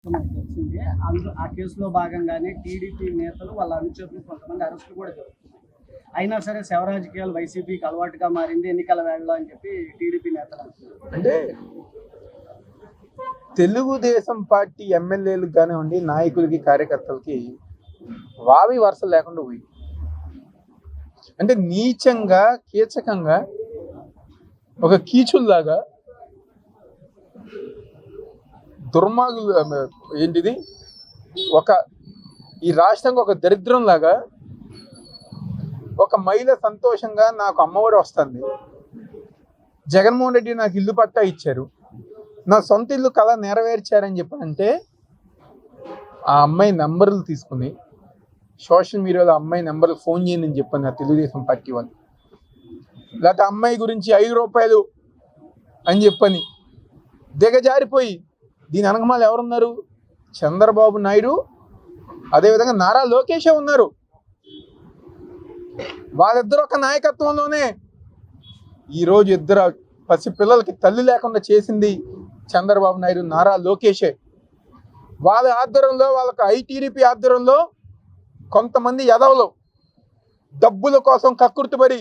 తెలిసింది. ఆ కేసులో భాగంగానే టీడీపీ నేతలు వాళ్ళ అనుచరులు కొంతమంది అరెస్టులు కూడా జరుగుతున్నాయి. అయినా సరే శవ రాజకీయాలు వైసీపీకి అలవాటుగా మారింది ఎన్నికల వేళలో అని చెప్పి టీడీపీ నేతలు అంటున్నారు. అంటే తెలుగుదేశం పార్టీ ఎమ్మెల్యేలకు కానివ్వండి, నాయకులకి, కార్యకర్తలకి వావి వరుస లేకుండా పోయి, అంటే నీచంగా, కీచకంగా, ఒక కీచుల్లాగా, దుర్మార్గులు, ఏంటిది, ఈ రాష్ట్రంగా ఒక దరిద్రం లాగా ఒక మహిళ సంతోషంగా నాకు అమ్మఒడి వస్తుంది, జగన్మోహన్ రెడ్డి నాకు ఇల్లు పట్టా ఇచ్చారు, నా సొంత ఇల్లు కళ నెరవేర్చారని చెప్పారంటే ఆ అమ్మాయి నెంబర్లు తీసుకుని సోషల్ మీడియాలో అమ్మాయి నెంబర్లు ఫోన్ చేయని చెప్పాను నా తెలుగుదేశం పార్టీ వాళ్ళు. లేకపోతే అమ్మాయి గురించి 5 రూపాయలు అని చెప్పని దిగజారిపోయి దీని వెనకమాల ఎవరున్నారు? చంద్రబాబు నాయుడు, అదేవిధంగా నారా లోకేషే ఉన్నారు. వాళ్ళిద్దరు ఒక నాయకత్వంలోనే ఈరోజు ఇద్దరు పసి పిల్లలకి తల్లి లేకుండా చేసింది చంద్రబాబు నాయుడు, నారా లోకేషే. వాళ్ళ ఆధ్వర్యంలో, వాళ్ళకి ఐటీడీపీ ఆధ్వర్యంలో కొంతమంది యదవలు డబ్బుల కోసం కక్కుర్తిపడి,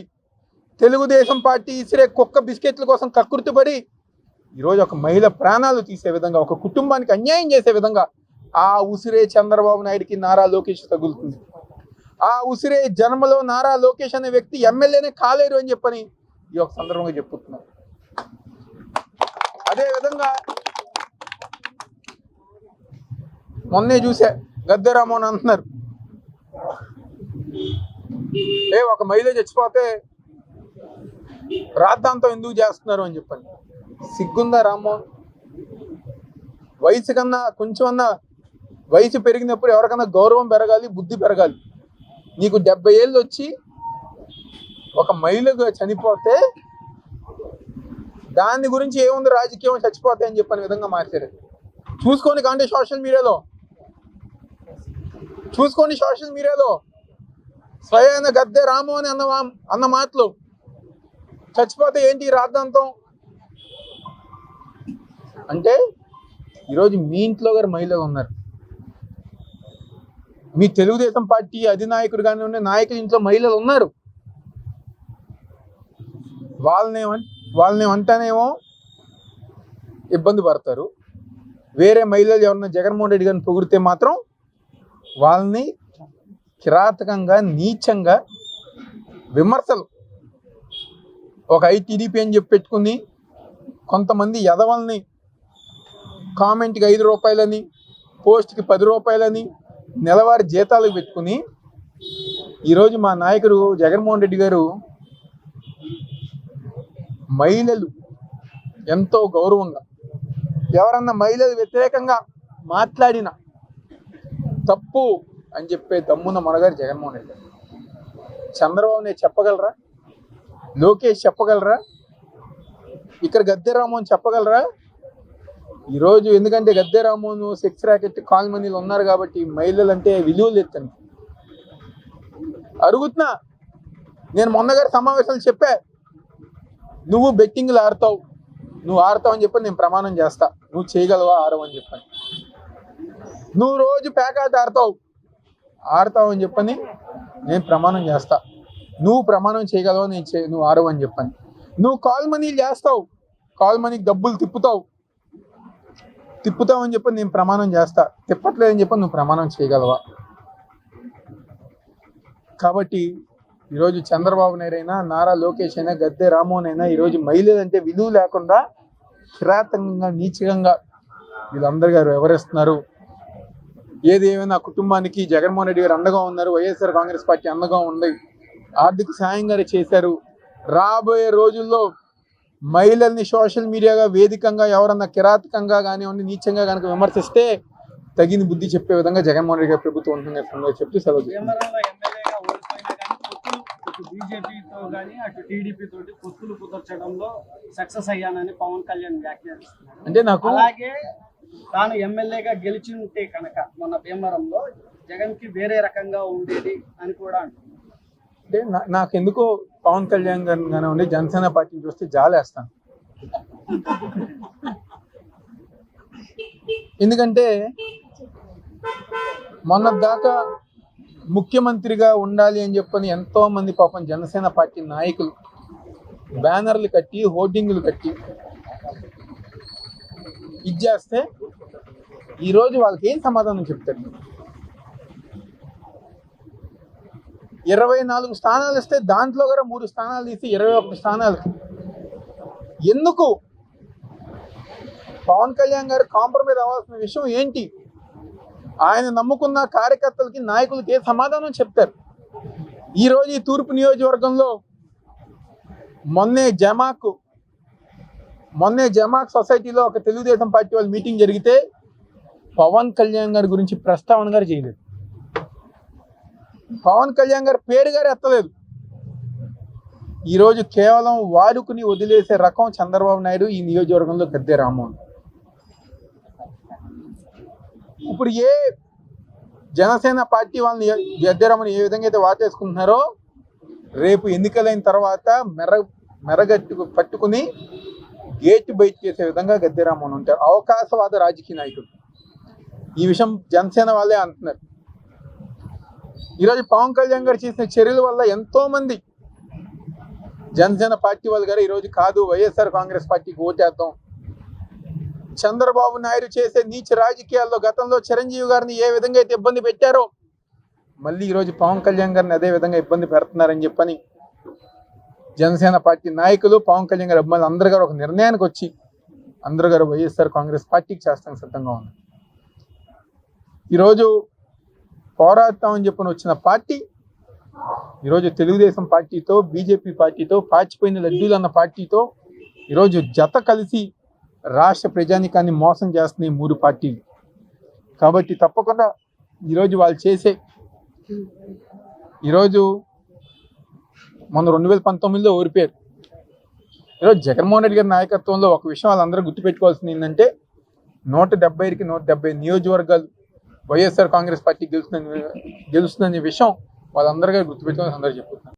తెలుగుదేశం పార్టీ ఇసిరే కుక్క బిస్కెట్ల కోసం కక్కుర్తిపడి ఈరోజు ఒక మహిళ ప్రాణాలు తీసే విధంగా, ఒక కుటుంబానికి అన్యాయం చేసే విధంగా ఆ ఉసిరే చంద్రబాబు నాయుడికి, నారా లోకేష్ తగులుతుంది. ఆ ఉసిరే జన్మలో నారా లోకేష్ అనే వ్యక్తి ఎమ్మెల్యేనే కాలేరు అని చెప్పని ఈ ఒక సందర్భంగా చెప్పుతున్నారు. అదేవిధంగా మొన్నే చూసా, గద్దె రామ్మోహన్ అంటున్నారు, ఒక మహిళ చచ్చిపోతే రాద్ధాంతం ఎందుకు చేస్తున్నారు అని చెప్పని. సిగ్గుందా రామ్మోహన్? వయసు కన్నా కొంచెమన్నా, వయసు పెరిగినప్పుడు ఎవరికన్నా గౌరవం పెరగాలి, బుద్ధి పెరగాలి. నీకు 70 ఏళ్ళు వచ్చి ఒక మహిళగా చనిపోతే దాని గురించి ఏముంది, రాజకీయం చచ్చిపోతాయి అని చెప్పని విధంగా మార్చారు. చూసుకోండి కాంటే సోషల్ మీడియాలో స్వయాన గద్దె రాము అని అన్న మాటలు, చచ్చిపోతే ఏంటి రాద్ధాంతం అంటే. ఈరోజు మీ ఇంట్లో గారు మహిళలు ఉన్నారు, మీ తెలుగుదేశం పార్టీ అధినాయకుడు కానివ్వండి, నాయకుల ఇంట్లో మహిళలు ఉన్నారు. వాళ్ళని అంటానేమో ఇబ్బంది పడతారు. వేరే మహిళలు ఎవరన్నా జగన్మోహన్ రెడ్డి గారిని పొగిడితే మాత్రం వాళ్ళని కిరాతకంగా, నీచంగా విమర్శలు. ఒక ఐటీడీపీ అని చెప్పి పెట్టుకుని కొంతమంది యదవల్ని కామెంట్కి 5 రూపాయలని, పోస్ట్కి 10 రూపాయలని నెలవారీ జీతాలకు పెట్టుకుని ఈరోజు మా నాయకుడు జగన్మోహన్ రెడ్డి గారు మహిళలు ఎంతో గౌరవంగా, ఎవరన్నా మహిళలు వ్యతిరేకంగా మాట్లాడిన తప్పు అని చెప్పే దమ్మున మనగారు జగన్మోహన్ రెడ్డి. చంద్రబాబు నాయుడు చెప్పగలరా? లోకేష్ చెప్పగలరా? ఇక్కడ గద్దె రామ్మోహన్ చెప్పగలరా? ఈరోజు ఎందుకంటే గద్దె రామ్మోహన్, సెక్స్ ర్యాకెట్, కాల్మనీలు ఉన్నారు కాబట్టి మహిళలు అంటే విలువలు ఎత్తండి అరుగుతున్నా. నేను మొన్నగారి సమావేశాలు చెప్పా, నువ్వు బెట్టింగ్లు ఆడతావు అని చెప్పి నేను ప్రమాణం చేస్తా, నువ్వు చేయగలవా ఆడవు అని చెప్పని. నువ్వు రోజు ప్యాకాట్ ఆడతావు అని చెప్పని నేను ప్రమాణం చేస్తా, నువ్వు ప్రమాణం చేయగలవా, నువ్వు ఆడవు అని చెప్పని. నువ్వు కాల్ మనీలు చేస్తావు, కాల్ మనీకి డబ్బులు తిప్పుతావు అని చెప్పి నేను ప్రమాణం చేస్తా, తిప్పట్లేదని చెప్పి నువ్వు ప్రమాణం చేయగలవా? కాబట్టి ఈరోజు చంద్రబాబు నాయుడు అయినా, నారా లోకేష్ అయినా, గద్దె రామ్మోహన్ అయినా ఈరోజు మహిళలంటే విలువ లేకుండా కిరాతకంగా, నీచకంగా వీళ్ళందరూ గారు ఎవరేస్తున్నారు. ఏది ఏమైనా కుటుంబానికి జగన్మోహన్ రెడ్డి గారు అండగా ఉన్నారు, వైఎస్ఆర్ కాంగ్రెస్ పార్టీ అండగా ఉంది, ఆర్థిక సాయంగా చేశారు. రాబోయే రోజుల్లో మహిళల్ని సోషల్ మీడియాగా, వేదికంగా ఎవరన్నా కిరాతకంగా కానివ్వండి, నీచంగా కనుక విమర్శిస్తే తగిన బుద్ధి చెప్పే విధంగా జగన్మోహన్ రెడ్డి గారి ప్రభుత్వం ఉంటుందని చెప్తూ సెలవు. బీజేపీతో కానీ అటు టీడీపీ తోటి పొత్తులు కుదర్చడంలో సక్సెస్ అయ్యానని పవన్ కళ్యాణ్ వ్యాఖ్యానిస్తున్నారు. అంటే నాకు అలాగే తాను ఎమ్మెల్యేగా గెలిచి ఉంటే కనుక మొన్న భీమవరంలో జగన్ కి వేరే రకంగా ఉండేది అని కూడా అంటున్నారు. అంటే నాకెందుకో పవన్ కళ్యాణ్ గానే ఉండి జనసేన పార్టీని చూస్తే జాలేస్తాను. ఎందుకంటే మొన్న దాకా ముఖ్యమంత్రిగా ఉండాలి అని చెప్పని ఎంతో మంది పాపం జనసేన పార్టీ నాయకులు బ్యానర్లు కట్టి హోర్డింగ్లు కట్టి ఇచ్చేస్తే ఈరోజు వాళ్ళకి ఏం సమాధానం చెప్తారు? 24 స్థానాలు ఇస్తే దాంట్లో కూడా 3 స్థానాలు తీసి 21 స్థానాలు. ఎందుకు పవన్ కళ్యాణ్ గారు కాంప్రమైజ్ అవ్వాల్సిన విషయం ఏంటి? ఆయన నమ్ముకున్న కార్యకర్తలకి నాయకులకి ఏ సమాధానం చెప్తారు? ఈరోజు ఈ తూర్పు నియోజకవర్గంలో మొన్నే జమాక్ సొసైటీలో ఒక తెలుగుదేశం పార్టీ వాళ్ళు మీటింగ్ జరిగితే పవన్ కళ్యాణ్ గారి గురించి ప్రస్తావన గారు చేయలేదు. పవన్ కళ్యాణ్ గారి పేరు గారు ఎత్తలేదు. ఈరోజు కేవలం వాడుకుని వదిలేసే రకం చంద్రబాబు నాయుడు ఈ నియోజకవర్గంలో గద్దె రామ్మోహన్. ఇప్పుడు ఏ జనసేన పార్టీ వాళ్ళని గద్దె రామ్మోహన్ ఏ విధంగా అయితే వాటేసుకుంటున్నారో రేపు ఎన్నికలైన తర్వాత మెరగట్టు పట్టుకుని గేట్ బయట చేసే విధంగా గద్దె రామ్మోహన్ ఉంటారు. అవకాశవాద రాజకీయ నాయకుడు. ఈ విషయం జనసేన వాళ్ళే అంటున్నారు. ఈరోజు పవన్ కళ్యాణ్ గారు చేసిన చర్యల వల్ల ఎంతో మంది జనసేన పార్టీ వాళ్ళు గారు ఈరోజు కాదు వైఎస్ఆర్ కాంగ్రెస్ పార్టీకి ఓటేద్దాం. చంద్రబాబు నాయుడు చేసే నీచ రాజకీయాల్లో గతంలో చిరంజీవి గారిని ఏ విధంగా అయితే ఇబ్బంది పెట్టారో మళ్ళీ ఈరోజు పవన్ కళ్యాణ్ గారిని అదే విధంగా ఇబ్బంది పెడుతున్నారని చెప్పని జనసేన పార్టీ నాయకులు, పవన్ కళ్యాణ్ గారి అభిమానులు అందరూ గారు ఒక నిర్ణయానికి వచ్చి అందరూ గారు వైఎస్ఆర్ కాంగ్రెస్ పార్టీకి చేస్తానికి సిద్ధంగా ఉన్నారు. ఈరోజు పోరాడతామని చెప్పని వచ్చిన పార్టీ ఈరోజు తెలుగుదేశం పార్టీతో, బీజేపీ పార్టీతో, పాచిపోయిన లడ్డూలు అన్న పార్టీతో ఈరోజు జత కలిసి రాష్ట్ర ప్రజానికాన్ని మోసం చేస్తున్నాయి 3 పార్టీలు. కాబట్టి తప్పకుండా ఈరోజు వాళ్ళు చేసే ఈరోజు మొన్న 2019లో ఓడిపోయారు. ఈరోజు జగన్మోహన్ రెడ్డి గారి నాయకత్వంలో ఒక విషయం వాళ్ళందరూ గుర్తుపెట్టుకోవాల్సింది ఏంటంటే 170కి 170 నియోజకవర్గాలు వైఎస్ఆర్ కాంగ్రెస్ పార్టీ గెలుస్తుందనే విషయం వాళ్ళందరికీ గుర్తుపెట్టుకోవాలని అందరూ చెప్పుతున్నారు.